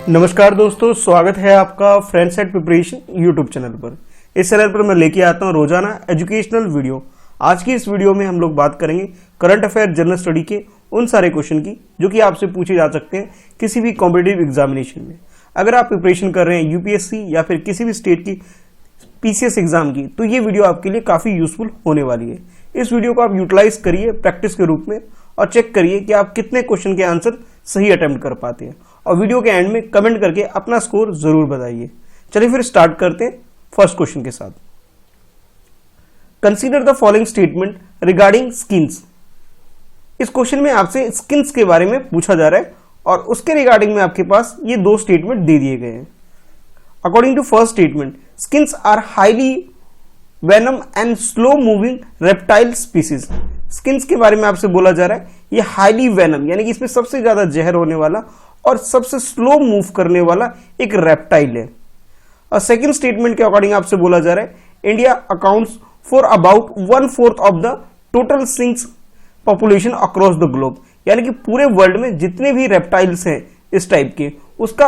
नमस्कार दोस्तों, स्वागत है आपका friends at preparation YouTube channel पर। इस चैनल पर मैं लेके आता हूं रोजाना एजुकेशनल वीडियो। आज की इस वीडियो में हम लोग बात करेंगे करंट अफेयर जनरल स्टडी के उन सारे क्वेश्चन की जो कि आपसे पूछे जा सकते हैं किसी भी कॉम्पिटिटिव एग्जामिनेशन में। अगर आप प्रिपरेशन कर रहे हैं यूपीएससी या फिर किसी भी स्टेट की पीसीएस एग्जाम की, तो ये वीडियो आपके लिए काफी यूजफुल होने वाली है। इस वीडियो को आप यूटिलाइज करिए प्रैक्टिस के रूप में और चेक करिए कि आप कितने क्वेश्चन के आंसर सही अटेम्प्ट कर पाते हैं, और वीडियो के एंड में कमेंट करके अपना स्कोर जरूर बताइए। चलिए फिर स्टार्ट करते हैं फर्स्ट क्वेश्चन के साथ। Consider the following statement regarding skins. इस क्वेश्चन में आपसे स्किन्स के बारे में पूछा जा रहा है और उसके रिगार्डिंग में आपके पास ये दो स्टेटमेंट दे दिए गए हैं। According to first statement, skinks are highly venom and slow moving reptile species. Skinks के बारे में आपसे बोला जा रहा है ये हाईली वेनम यानी कि इसमें सबसे ज्यादा जहर होने वाला और सबसे स्लो मूव करने वाला एक रेप्टाइल है। और सेकंड स्टेटमेंट के अकॉर्डिंग आपसे बोला जा रहा है India accounts for about 1/4 of the total skins population across the globe. यानी कि पूरे वर्ल्ड में जितने भी रेप्टाइल्स हैं इस टाइप के, उसका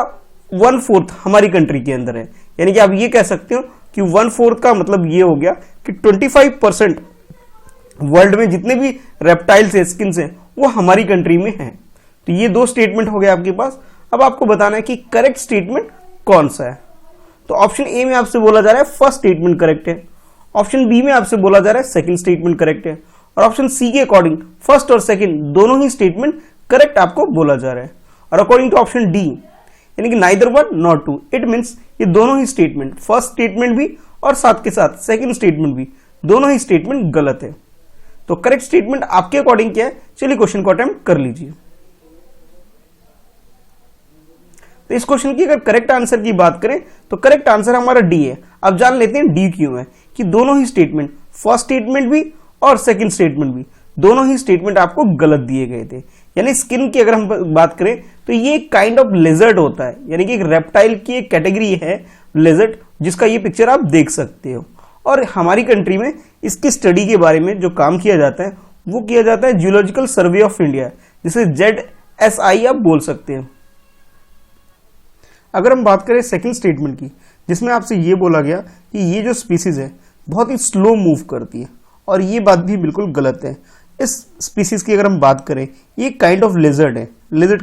1/4 हमारी कंट्री के अंदर है। यानी कि आप ये कह सकते हो कि 1/4 का मतलब ये हो गया कि 25% वर्ल्ड में जितने भी रेप्टाइल्स है, स्किन्स हैं, वो हमारी कंट्री में हैं। तो ये दो स्टेटमेंट हो गए आपके पास। अब आपको बताना है कि करेक्ट स्टेटमेंट कौन सा है। तो ऑप्शन ए में आपसे बोला जा रहा है फर्स्ट स्टेटमेंट करेक्ट है, ऑप्शन बी में आपसे बोला जा रहा है सेकंड स्टेटमेंट करेक्ट है, और ऑप्शन सी के अकॉर्डिंग फर्स्ट और सेकंड दोनों ही स्टेटमेंट करेक्ट आपको बोला जा रहा है। और अकॉर्डिंग टू ऑप्शन डी यानी कि neither one not two, it means ये दोनों ही स्टेटमेंट, फर्स्ट स्टेटमेंट भी और साथ के साथ सेकंड स्टेटमेंट भी, दोनों ही स्टेटमेंट गलत है। तो करेक्ट स्टेटमेंट आपके अकॉर्डिंग क्या है, चलिए क्वेश्चन को अटेम्प्ट कर लीजिए। तो इस क्वेश्चन की अगर करेक्ट आंसर की बात करें तो करेक्ट आंसर हमारा डी है। अब जान लेते हैं डी क्यों है, कि दोनों ही स्टेटमेंट, फर्स्ट स्टेटमेंट भी और सेकंड स्टेटमेंट भी, दोनों ही स्टेटमेंट आपको गलत दिए गए थे। यानी स्किन की अगर हम बात करें तो ये एक काइंड ऑफ लेजर्ड होता है, यानी कि एक रेप्टाइल की एक कैटेगरी है लेजर्ड, जिसका ये पिक्चर आप देख सकते हो। और हमारी कंट्री में इसकी स्टडी के बारे में जो काम किया जाता है वो किया जाता है जियोलॉजिकल सर्वे ऑफ इंडिया, जिसे ZSI आप बोल सकते हैं। अगर हम बात करें सेकंड स्टेटमेंट की, जिसमें आपसे ये बोला गया कि ये जो स्पीसीज है बहुत ही स्लो मूव करती है, और ये बात भी बिल्कुल गलत है। इस स्पीसीज की अगर हम बात करें, ये काइंड ऑफ लेजर्ड है, लेजर्ड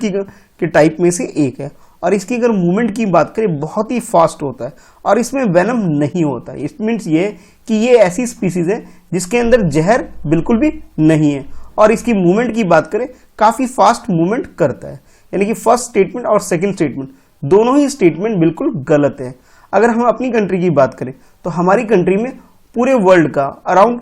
की टाइप में से एक है, और इसकी अगर मूवमेंट की बात करें बहुत ही फास्ट होता है और इसमें वेनम नहीं होता है। इट मीन्स ये कि ये ऐसी स्पीसीज है जिसके अंदर जहर बिल्कुल भी नहीं है, और इसकी मूवमेंट की बात करें काफी फास्ट मूवमेंट करता है। यानी कि फर्स्ट स्टेटमेंट और सेकंड स्टेटमेंट दोनों ही स्टेटमेंट बिल्कुल गलत है। अगर हम अपनी कंट्री की बात करें तो हमारी कंट्री में पूरे वर्ल्ड का अराउंड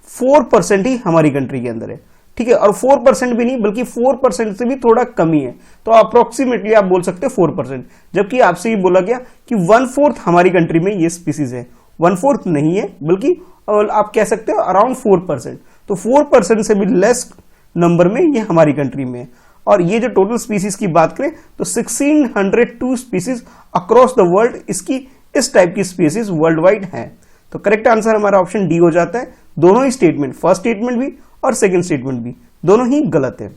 4% ही हमारी कंट्री के अंदर है, ठीक है, और 4% भी नहीं बल्कि 4% से भी थोड़ा कम ही है। तो अप्रोक्सीमेटली आप बोल सकते हैं 4%, जबकि आपसे ये बोला गया कि 1/4 हमारी कंट्री में ये स्पीसीज है। 1/4 नहीं है बल्कि आप कह सकते हो अराउंड 4%। तो 4% से भी लेस नंबर में ये हमारी कंट्री में है। और ये जो टोटल स्पीसीज की बात करें तो 1602 स्पीसीज अक्रॉस द वर्ल्ड इसकी इस टाइप की स्पीसीज वर्ल्ड वाइड है। तो करेक्ट आंसर हमारा ऑप्शन डी हो जाता है। दोनों ही स्टेटमेंट, फर्स्ट स्टेटमेंट भी और सेकंड स्टेटमेंट भी, दोनों ही गलत है।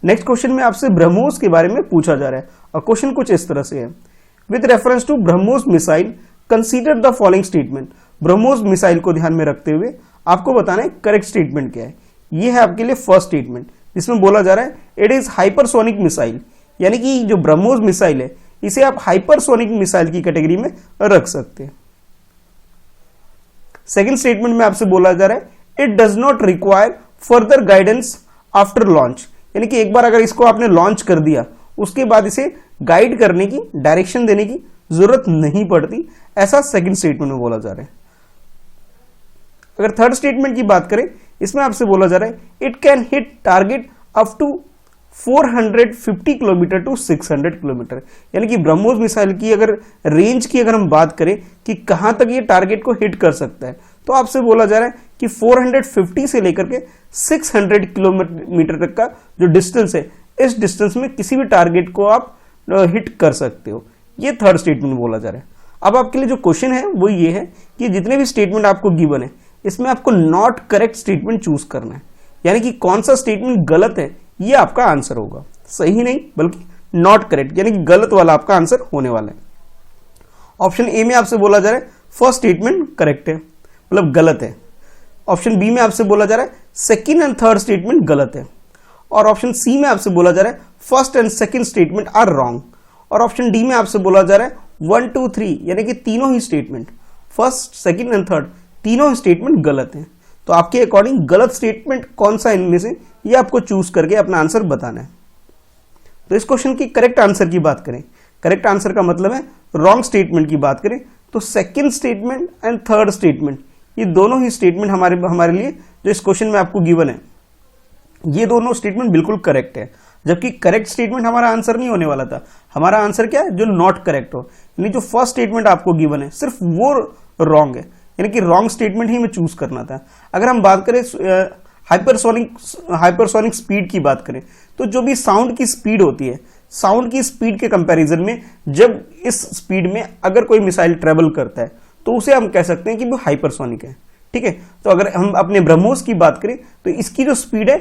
नेक्स्ट क्वेश्चन में आपसे ब्रह्मोस के बारे में पूछा जा रहा है, और क्वेश्चन कुछ इस तरह से है। With reference to BrahMos missile consider the following statement. BrahMos missile को ध्यान में रखते हुए आपको बताना है करेक्ट स्टेटमेंट क्या है। ये है आपके लिए फर्स्ट स्टेटमेंट, जिसमें बोला जा रहा है इट इज हाइपरसोनिक मिसाइल। यानी कि जो ब्रह्मोस मिसाइल है इसे आप हाइपरसोनिक मिसाइल की कैटेगरी में रख सकते हैं। सेकंड स्टेटमेंट में आपसे बोला जा रहा है it does not require further guidance after launch. यानी कि एक बार अगर इसको आपने लॉन्च कर दिया उसके बाद इसे गाइड करने की, डायरेक्शन देने की जरूरत नहीं पड़ती, ऐसा सेकंड स्टेटमेंट में बोला जा रहा है। अगर थर्ड स्टेटमेंट की बात करें, इसमें आपसे बोला जा रहा है it can hit target up to 450 kilometre to 600 kilometre. यानी कि ब्रह्मोस मिसाइल की अगर रेंज की अगर हम बात करें कि कहां तक ये टारगेट को हिट कर सकता है, तो आपसे बोला जा रहा है कि 450 से लेकर के 600 किलोमीटर तक का जो डिस्टेंस है, इस डिस्टेंस में किसी भी टारगेट को आप हिट कर सकते हो। ये थर्ड स्टेटमेंट बोला जा रहा है। अब आपके लिए जो क्वेश्चन है वो ये है कि जितने भी स्टेटमेंट आपको गिवन है इसमें आपको नॉट करेक्ट स्टेटमेंट चूज करना है, यानी कि कौन सा स्टेटमेंट गलत है ये आपका आंसर होगा, सही नहीं बल्कि नॉट करेक्ट, यानी कि गलत वाला आपका आंसर होने वाला है। ऑप्शन ए में आपसे बोला जा रहा है फर्स्ट स्टेटमेंट करेक्ट है, मतलब गलत है। ऑप्शन बी में आपसे बोला जा रहा है सेकंड एंड थर्ड स्टेटमेंट गलत है। और ऑप्शन सी में आपसे बोला जा रहा है first and second statement are wrong. और ऑप्शन डी में आपसे बोला जा रहा है 1 2 3, यानी कि तीनों ही statement, first second and third, तीनों ही स्टेटमेंट गलत हैं। तो आपके अकॉर्डिंग गलत स्टेटमेंट कौन सा इनमें से, ये आपको चूज करके अपना आंसर बताना है। तो इस क्वेश्चन की करेक्ट आंसर की बात करें, करेक्ट आंसर का मतलब है रॉन्ग स्टेटमेंट की बात करें, तो second statement and third statement, ये दोनों ही स्टेटमेंट हमारे लिए जो इस क्वेश्चन में आपको गिवन है, ये दोनों स्टेटमेंट बिल्कुल करेक्ट है। जबकि करेक्ट स्टेटमेंट हमारा आंसर नहीं होने वाला था, हमारा आंसर क्या है, जो नॉट करेक्ट हो, यानी जो फर्स्ट स्टेटमेंट आपको गिवन है सिर्फ वो रॉन्ग है, यानी कि रॉन्ग स्टेटमेंट ही हमें चूज करना था। अगर हम बात करें हाइपरसोनिक स्पीड की बात करें, तो जो भी साउंड की स्पीड होती है, साउंड की स्पीड के कंपैरिजन में जब इस स्पीड में अगर कोई मिसाइल ट्रेवल करता है तो उसे हम कह सकते हैं कि वो हाइपरसोनिक है। ठीक है, तो अगर हम अपने ब्रह्मोस की बात करें तो इसकी जो स्पीड है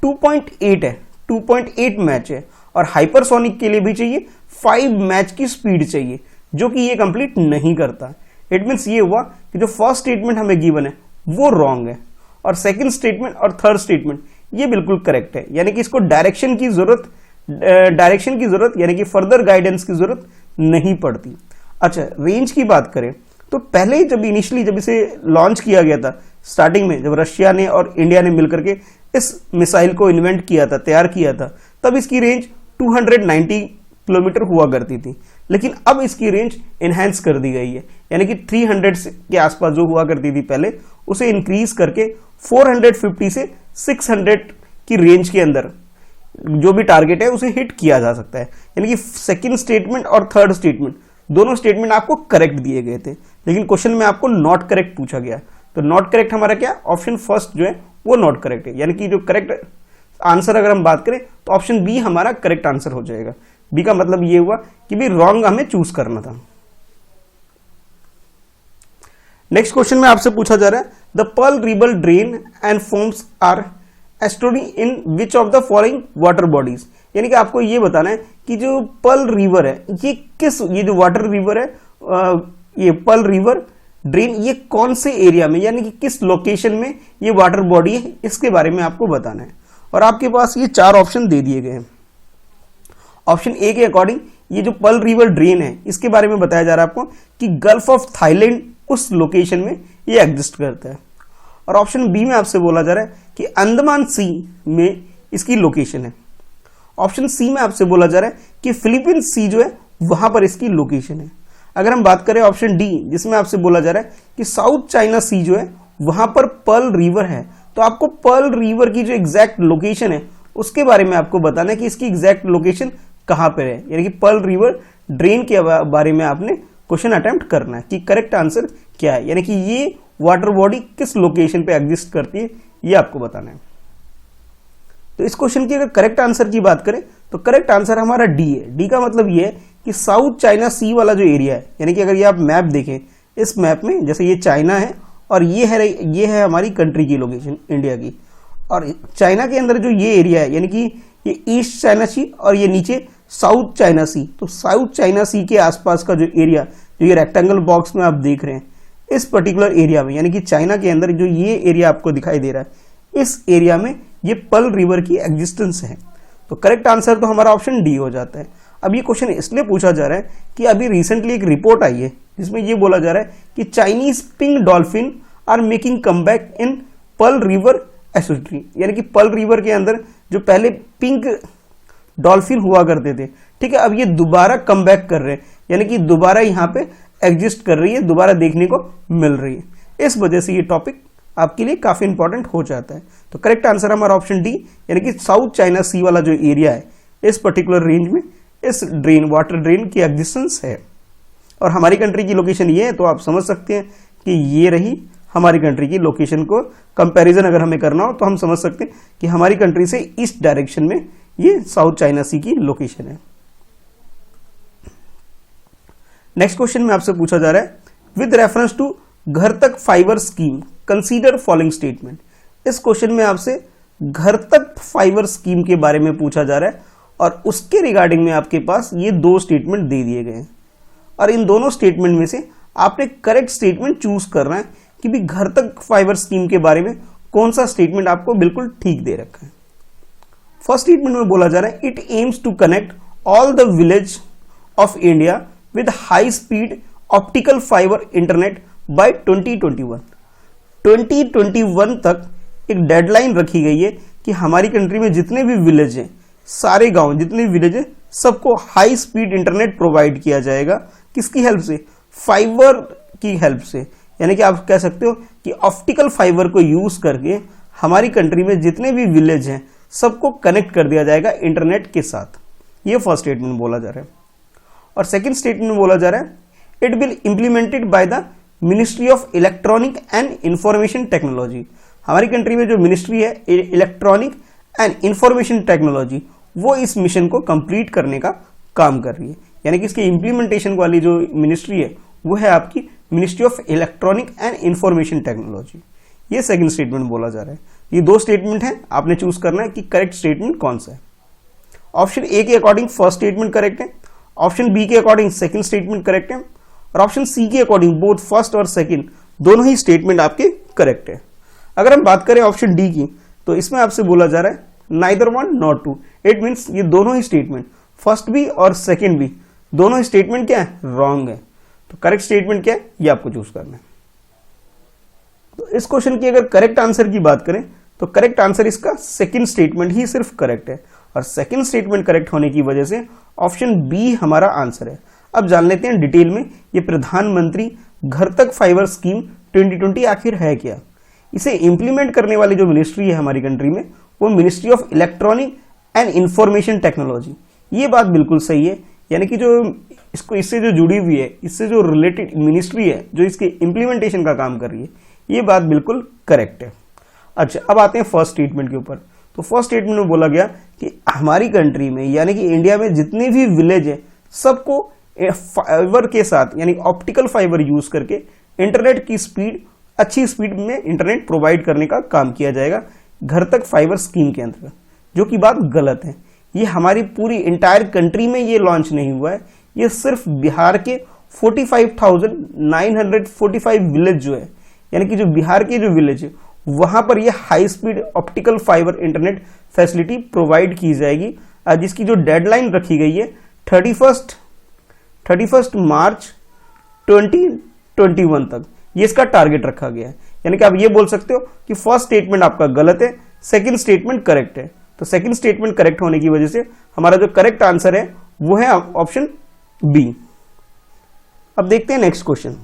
2.8 है, 2.8 मैच है, और हाइपरसोनिक के लिए भी चाहिए 5 मैच की स्पीड चाहिए, जो कि ये कंप्लीट नहीं करता। इट मीन्स ये हुआ कि जो फर्स्ट स्टेटमेंट हमें गिवन है वो रॉन्ग है, और सेकंड स्टेटमेंट और थर्ड स्टेटमेंट ये बिल्कुल करेक्ट है, यानी कि इसको डायरेक्शन की जरूरत यानी कि फर्दर गाइडेंस की जरूरत नहीं पड़ती। अच्छा, रेंज की बात करें तो पहले जब इसे लॉन्च किया गया था, स्टार्टिंग में जब रशिया ने और इंडिया ने मिलकर के इस मिसाइल को इन्वेंट किया था, तैयार किया था, तब इसकी रेंज 290 किलोमीटर हुआ करती थी, लेकिन अब इसकी रेंज इनहेंस कर दी गई है, यानी कि 300 के आसपास जो हुआ करती थी पहले, उसे इंक्रीज करके 450 से 600 की रेंज के अंदर जो भी टारगेट है उसे हिट किया जा सकता है। यानी कि सेकंड स्टेटमेंट और थर्ड स्टेटमेंट दोनों स्टेटमेंट आपको करेक्ट दिए गए थे, लेकिन क्वेश्चन में आपको नॉट करेक्ट पूछा गया, तो नॉट करेक्ट हमारा क्या, ऑप्शन फर्स्ट जो है वो नॉट करेक्ट है। यानी कि जो करेक्ट आंसर अगर हम बात करें तो ऑप्शन बी हमारा करेक्ट आंसर हो जाएगा। बी का मतलब ये हुआ कि भी रॉन्ग हमें चूज करना था। नेक्स्ट क्वेश्चन में आपसे पूछा जा रहा है the Pearl River drain and forms are estuary in which of the following water bodies. यानी कि आपको ये बताना है कि जो पर्ल रिवर है ये जो वाटर रिवर है, ये पर्ल रिवर ड्रेन ये कौन से एरिया में, यानी कि किस लोकेशन में ये वाटर बॉडी है, इसके बारे में आपको बताना है। और आपके पास ये 4 ऑप्शन दे दिए गए हैं। ऑप्शन ए के अकॉर्डिंग ये जो पर्ल रिवर ड्रेन है इसके बारे में बताया जा रहा है आपको कि गल्फ ऑफ थाईलैंड उस लोकेशन में ये एग्जिस्ट करता है। और ऑप्शन बी में आपसे बोला जा रहा है कि अंडमान सी में इसकी लोकेशन है। ऑप्शन सी में आपसे बोला जा रहा है कि फिलीपींस सी जो है वहां पर इसकी लोकेशन है। अगर हम बात करें ऑप्शन डी जिसमें आपसे बोला जा रहा है कि साउथ चाइना सी जो है वहां पर पर्ल रिवर है, तो आपको पर्ल रिवर की जो एग्जैक्ट लोकेशन है उसके बारे में आपको बताना है कि इसकी एग्जैक्ट लोकेशन कहां पर है, यानी कि पर्ल रिवर ड्रेन के बारे में आपने क्वेश्चन अटेम्प्ट करना है कि करेक्ट आंसर क्या है, यानी कि ये वाटर बॉडी किस लोकेशन पे एग्जिस्ट करती है ये आपको बताना है। तो इस क्वेश्चन की अगर करेक्ट आंसर की बात करें तो करेक्ट आंसर हमारा डी है। डी का मतलब ये है कि साउथ चाइना सी वाला जो एरिया है, यानी कि अगर ये आप मैप देखें, इस मैप में जैसे ये चाइना है और ये है हमारी कंट्री की लोकेशन इंडिया की, और चाइना के अंदर जो ये एरिया है यानी कि ये ईस्ट चाइना सी और ये नीचे साउथ चाइना सी, तो साउथ चाइना सी के आसपास का जो एरिया, जो ये रेक्टेंगल बॉक्स में आप देख रहे हैं, इस पर्टिकुलर एरिया में यानी कि चाइना के अंदर जो ये एरिया आपको दिखाई दे रहा है, इस एरिया में ये पर्ल रिवर की एग्जिस्टेंस है। तो करेक्ट आंसर तो हमारा ऑप्शन डी हो जाता है। अब ये क्वेश्चन इसलिए पूछा जा रहा है कि अभी रिसेंटली एक रिपोर्ट आई है जिसमें ये बोला जा रहा है कि Chinese pink dolphin are making comeback in Pearl River estuary, यानी कि पर्ल रिवर के अंदर जो पहले पिंक डॉल्फिन हुआ करते थे, ठीक है, अब ये दोबारा कमबैक कर रहे हैं, यानी कि दोबारा यहाँ पे एग्जिस्ट कर रही है, दोबारा देखने को मिल रही है। इस वजह से ये टॉपिक आपके लिए काफी इंपॉर्टेंट हो जाता है। तो करेक्ट आंसर हमारा ऑप्शन डी, यानी कि साउथ चाइना सी वाला जो एरिया है इस पर्टिकुलर रेंज में इस वाटर ड्रेन की एग्जिस्टेंस है। और हमारी कंट्री की लोकेशन ये है, तो आप समझ सकते हैं कि ये रही हमारी कंट्री की लोकेशन। को कंपैरिजन अगर हमें करना हो तो हम समझ सकते हैं कि हमारी कंट्री से ईस्ट डायरेक्शन में ये साउथ चाइना सी की लोकेशन है। नेक्स्ट क्वेश्चन में आपसे पूछा जा रहा है विद रेफरेंस टू घर तक fibre scheme consider following statement. इस क्वेश्चन में आपसे घर तक फाइबर स्कीम के बारे में पूछा जा रहा है और उसके रिगार्डिंग में आपके पास ये दो स्टेटमेंट दे दिए गए हैं और इन दोनों स्टेटमेंट में से आपने करेक्ट स्टेटमेंट चूज करना है कि भी घर तक फाइबर स्कीम के बारे में कौन सा स्टेटमेंट आपको बिल्कुल ठीक दे रखा है। फर्स्ट स्टेटमेंट में बोला जा रहा है it aims to connect all the village of India with high speed optical fibre internet by 2021। 2021 तक एक डेडलाइन रखी गई है कि हमारी कंट्री में जितने भी विलेज हैं, सारे गांव जितने भी विलेज हैं, सबको हाई स्पीड इंटरनेट प्रोवाइड किया जाएगा। किसकी हेल्प से? फाइबर की हेल्प से। यानी कि आप कह सकते हो कि ऑप्टिकल फाइबर को यूज करके हमारी कंट्री में जितने भी विलेज हैं सबको कनेक्ट कर दिया जाएगा इंटरनेट के साथ। ये फर्स्ट स्टेटमेंट बोला जा रहा है। और सेकंड स्टेटमेंट में बोला जा रहा है it will implemented by the ministry of electronic and information technology. हमारी कंट्री में जो मिनिस्ट्री है इलेक्ट्रॉनिक एंड इंफॉर्मेशन टेक्नोलॉजी, वो इस मिशन को कंप्लीट करने का काम कर रही है। यानी कि इसके इंप्लीमेंटेशन वाली जो मिनिस्ट्री है वो है आपकी ministry of electronic and information technology. ये सेकंड स्टेटमेंट बोला जा रहा है। ये दो स्टेटमेंट है, आपने चूज करना है कि करेक्ट स्टेटमेंट कौन सा है। ऑप्शन ए के अकॉर्डिंग फर्स्ट स्टेटमेंट करेक्ट है, ऑप्शन बी के अकॉर्डिंग सेकंड स्टेटमेंट करेक्ट है और ऑप्शन सी के अकॉर्डिंग बोथ फर्स्ट और सेकंड दोनों ही स्टेटमेंट आपके करेक्ट है। अगर हम बात करें ऑप्शन डी की, तो इसमें आपसे बोला जा रहा है neither one not two. It means ये दोनों ही स्टेटमेंट, फर्स्ट भी और सेकंड भी, दोनों ही स्टेटमेंट क्या है? रॉन्ग है। तो करेक्ट स्टेटमेंट क्या है? ये आपको चूज करना है। तो इस क्वेश्चन की अगर करेक्ट आंसर की बात करें तो करेक्ट आंसर इसका सेकंड स्टेटमेंट ही सिर्फ करेक्ट है और सेकंड स्टेटमेंट करेक्ट होने की वजह से ऑप्शन बी हमारा आंसर है। अब जान लेते हैं डिटेल में ये प्रधानमंत्री घर तक फाइबर स्कीम 2020 आखिर है क्या। इसे इंप्लीमेंट करने वाली जो मिनिस्ट्री है हमारी कंट्री में वो ministry of electronic and information technology. ये बात बिल्कुल सही है, यानी कि जो इसको इससे जो जुड़ी हुई है, इससे जो रिलेटेड मिनिस्ट्री है जो इसके इंप्लीमेंटेशन का काम कर रही है, ये बात बिल्कुल करेक्ट है। अच्छा, अब आते हैं फर्स्ट स्टेटमेंट के ऊपर। तो फर्स्ट स्टेटमेंट में बोला गया कि हमारी कंट्री में यानी कि इंडिया में जितने भी विलेज है सबको फाइबर के साथ यानी ऑप्टिकल फाइबर यूज करके इंटरनेट की स्पीड, अच्छी स्पीड में इंटरनेट प्रोवाइड करने का काम किया जाएगा घर तक फाइबर स्कीम के अंतर्गत, जो कि बात गलत है। ये हमारी पूरी इंटायर कंट्री में ये लॉन्च नहीं हुआ है, ये सिर्फ बिहार के 45,945 विलेज जो है, यानी कि जो बिहार के जो विलेज है वहां पर ये high speed optical fibre internet facility provide की जाएगी, जिसकी जो डेडलाइन रखी गई है 31 मार्च 2021 तक, ये इसका टारगेट रखा गया है। यानी कि आप ये बोल सकते हो कि फर्स्ट स्टेटमेंट आपका गलत है, सेकंड स्टेटमेंट करेक्ट है। तो सेकंड स्टेटमेंट करेक्ट होने की वजह से हमारा जो करेक्ट आंसर है वो है ऑप्शन बी। अब देखते हैं नेक्स्ट क्वेश्चन।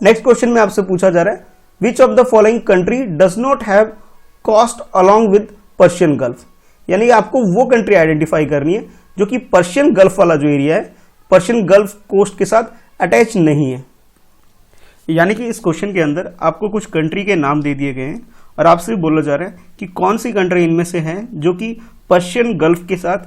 नेक्स्ट क्वेश्चन में आपसे पूछा जा रहा है which of the following country does not have coast along with Persian Gulf. यानी कि आपको वो कंट्री आइडेंटिफाई करनी है जो कि पर्शियन गल्फ वाला जो एरिया है, पर्शियन गल्फ कोस्ट के साथ अटैच नहीं है। यानी कि इस क्वेश्चन के अंदर आपको कुछ कंट्री के नाम दे दिए गए हैं और आपसे बोला जा रहा है कि कौन सी कंट्री इनमें से है जो कि पर्शियन गल्फ के साथ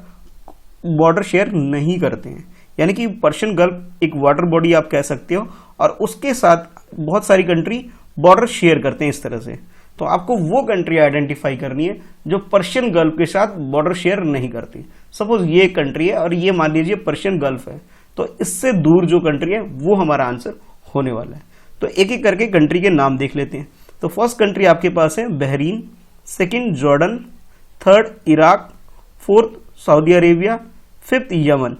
बॉर्डर शेयर नहीं करते हैं। यानी कि पर्शियन गल्फ एक वाटर बॉडी आप कह सकते हो और उसके साथ बहुत सारी कंट्री बॉर्डर शेयर करते हैं इस तरह से। तो आपको वो कंट्री आइडेंटिफाई करनी है जो पर्शियन गल्फ के साथ बॉर्डर शेयर नहीं करती। सपोज ये कंट्री है और ये मान लीजिए पर्शियन गल्फ है, तो इससे दूर जो कंट्री है वो हमारा आंसर होने वाला है। तो एक एक करके कंट्री के नाम देख लेते हैं। तो फर्स्ट कंट्री आपके पास है Bahrain, second Jordan, third Iraq, fourth Saudi Arabia, fifth Yemen.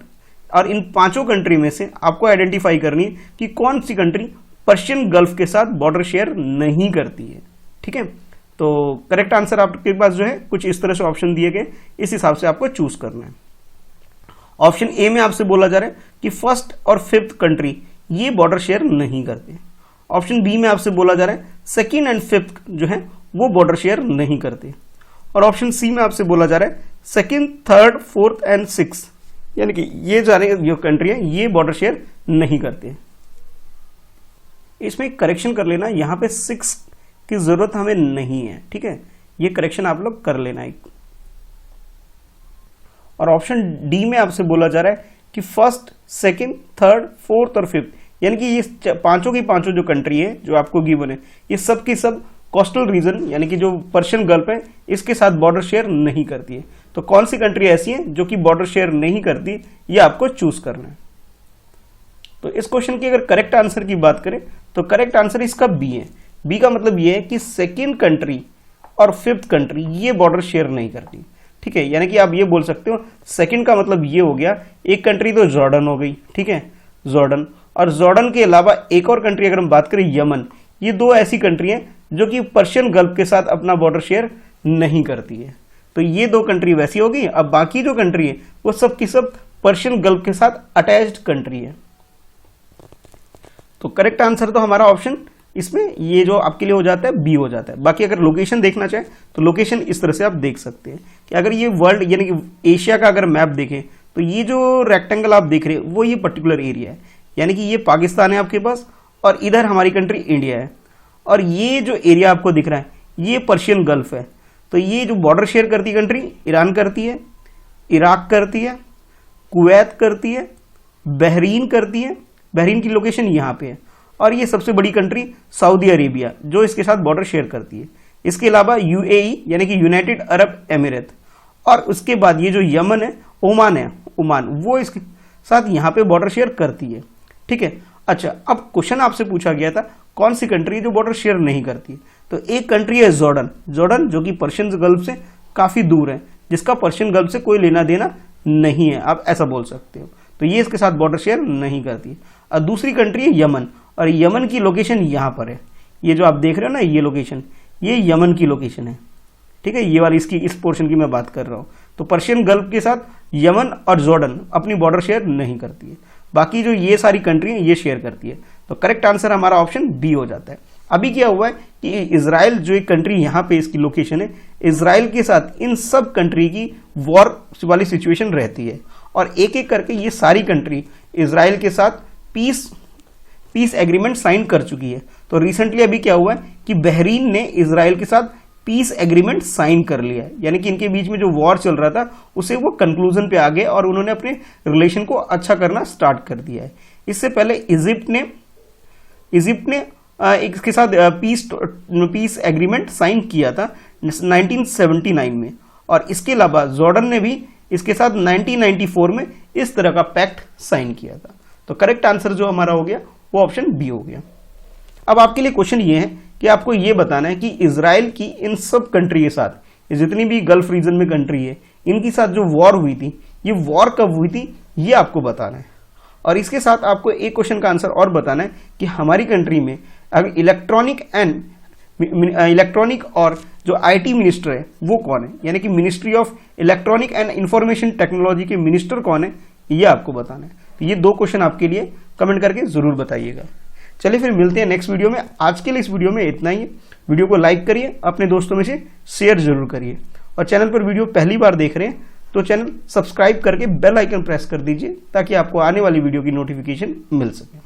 और इन पांचों कंट्री में से आपको आइडेंटिफाई करनी है कि कौन सी कंट्री पर्शियन गल्फ के साथ बॉर्डर शेयर नहीं करती है। ठीक है, तो करेक्ट आंसर आपके पास जो है कुछ इस तरह से ऑप्शन दिए गए, इस हिसाब से आपको चूज करना है। ऑप्शन ए में आपसे बोला जा रहा है कि फर्स्ट और फिफ्थ कंट्री ये बॉर्डर शेयर नहीं करते। ऑप्शन बी में आपसे बोला जा रहा है सेकंड एंड फिफ्थ जो है वो बॉर्डर शेयर नहीं करते। और ऑप्शन सी में आपसे बोला जा रहा है second, third, fourth and six, यानी कि ये जो कंट्री है ये बॉर्डर शेयर नहीं करते। इसमें करेक्शन कर लेना, यहां पे 6 की जरूरत हमें नहीं है। ठीक है, ये करेक्शन आप लोग कर लेना एक। और ऑप्शन डी में आपसे बोला जा रहा है कि फर्स्ट, सेकंड, थर्ड, फोर्थ और फिफ्थ, यानी कि ये पांचों की पांचों जो कंट्री है जो आपको गिवन है ये सब की सब कोस्टल रीजन यानी कि जो पर्शियन गल्फ है इसके साथ बॉर्डर शेयर नहीं करती है। तो कौन सी कंट्री ऐसी है जो कि बॉर्डर शेयर नहीं करती, ये आपको चूज करना है। तो इस क्वेश्चन की अगर करेक्ट आंसर की बात करें तो करेक्ट आंसर इसका बी है। बी का मतलब ये है कि सेकेंड कंट्री और फिफ्थ कंट्री ये बॉर्डर शेयर नहीं करती, ठीक है। यानी कि आप ये बोल सकते हो सेकंड का मतलब ये हो गया, एक कंट्री तो जॉर्डन हो गई, ठीक है, जॉर्डन, और जॉर्डन के अलावा एक और कंट्री अगर हम बात करें यमन, ये दो ऐसी कंट्री हैं जो कि पर्शियन गल्फ के साथ अपना बॉर्डर शेयर नहीं करती है। तो ये दो कंट्री वैसी होगी। अब बाकी जो कंट्री है वो सब की सब पर्शियन गल्फ के साथ अटैच्ड कंट्री है। तो करेक्ट आंसर तो हमारा ऑप्शन इसमें ये जो आपके लिए हो जाता है बी हो जाता है। बाकी अगर लोकेशन देखना चाहे तो लोकेशन इस तरह से आप देख सकते हैं कि अगर ये वर्ल्ड यानी कि एशिया का अगर मैप देखें तो ये जो रेक्टेंगल आप देख रहे हैं वो ये पर्टिकुलर एरिया है, यानी कि ये पाकिस्तान है आपके पास और इधर हमारी कंट्री इंडिया है, और ये जो एरिया आपको दिख रहा है ये पर्शियन गल्फ है। तो ये जो बॉर्डर शेयर करती कंट्री ईरान करती है, इराक करती है, कुवैत करती है, बहरीन करती है, बहरीन की लोकेशन यहाँ पे है, और ये सबसे बड़ी कंट्री सऊदी अरेबिया जो इसके साथ बॉर्डर शेयर करती है। इसके अलावा यूएई यानी कि यूनाइटेड अरब एमिरेट, और उसके बाद ये जो यमन है, ओमान वो इसके साथ यहाँ पे बॉर्डर शेयर करती है, ठीक है। अच्छा, अब क्वेश्चन आपसे पूछा गया था कौन सी कंट्री जो बॉर्डर शेयर नहीं करती, तो एक कंट्री है जॉर्डन जो कि पर्शियन गल्फ से काफी दूर है, जिसका पर्शियन गल्फ से कोई लेना देना नहीं है, आप ऐसा बोल सकते हो। तो ये इसके साथ बॉर्डर शेयर नहीं करती। और दूसरी कंट्री है यमन, और यमन की लोकेशन यहाँ पर है, ये जो आप देख रहे हो ना ये लोकेशन, ये यमन की लोकेशन है, ठीक है। ये वाली इसकी इस पोर्शन की मैं बात कर रहा हूँ। तो पर्शियन गल्फ के साथ यमन और जॉर्डन अपनी बॉर्डर शेयर नहीं करती है, बाकी जो ये सारी कंट्री हैं ये शेयर करती है। तो करेक्ट आंसर हमारा ऑप्शन बी हो जाता है। अभी क्या हुआ है कि इजराइल जो एक कंट्री यहाँ पे इसकी लोकेशन है, इजराइल के साथ इन सब कंट्री की वॉर वाली सिचुएशन रहती है, और एक एक करके ये सारी कंट्री इजराइल के साथ पीस एग्रीमेंट साइन कर चुकी है। तो रिसेंटली अभी क्या हुआ है कि बहरीन ने इजराइल के साथ पीस एग्रीमेंट साइन कर लिया है, यानी कि इनके बीच में जो वॉर चल रहा था उसे वो कंक्लूजन पे आ गए और उन्होंने अपने रिलेशन को अच्छा करना स्टार्ट कर दिया है। इससे पहले इजिप्ट ने इसके साथ पीस एग्रीमेंट साइन किया था 1979 में, और इसके अलावा जॉर्डन ने भी इसके साथ 1994 में इस तरह का पैक्ट साइन किया था। तो करेक्ट आंसर जो हमारा हो गया वो ऑप्शन बी हो गया। अब आपके लिए क्वेश्चन ये है कि आपको ये बताना है कि इजराइल की इन सब कंट्री के साथ, ये जितनी भी गल्फ रीजन में कंट्री है, इनके साथ जो वॉर हुई थी, ये वॉर कब हुई थी ये आपको बताना है। और इसके साथ आपको एक क्वेश्चन का आंसर और बताना है कि हमारी कंट्री में अगर इलेक्ट्रॉनिक और जो आईटी मिनिस्टर है वो कौन है, यानी कि ministry of electronic and information technology के मिनिस्टर कौन है, ये आपको बताना है। तो ये दो क्वेश्चन आपके लिए कमेंट करके जरूर बताइएगा। चलिए फिर मिलते हैं नेक्स्ट वीडियो में। आज के लिए इस वीडियो में इतना ही। वीडियो को लाइक करिए, अपने दोस्तों में से शेयर जरूर करिए, और चैनल पर वीडियो पहली बार देख रहे हैं तो चैनल सब्सक्राइब करके बेल आइकन प्रेस कर दीजिए ताकि आपको आने वाली वीडियो की नोटिफिकेशन मिल सके।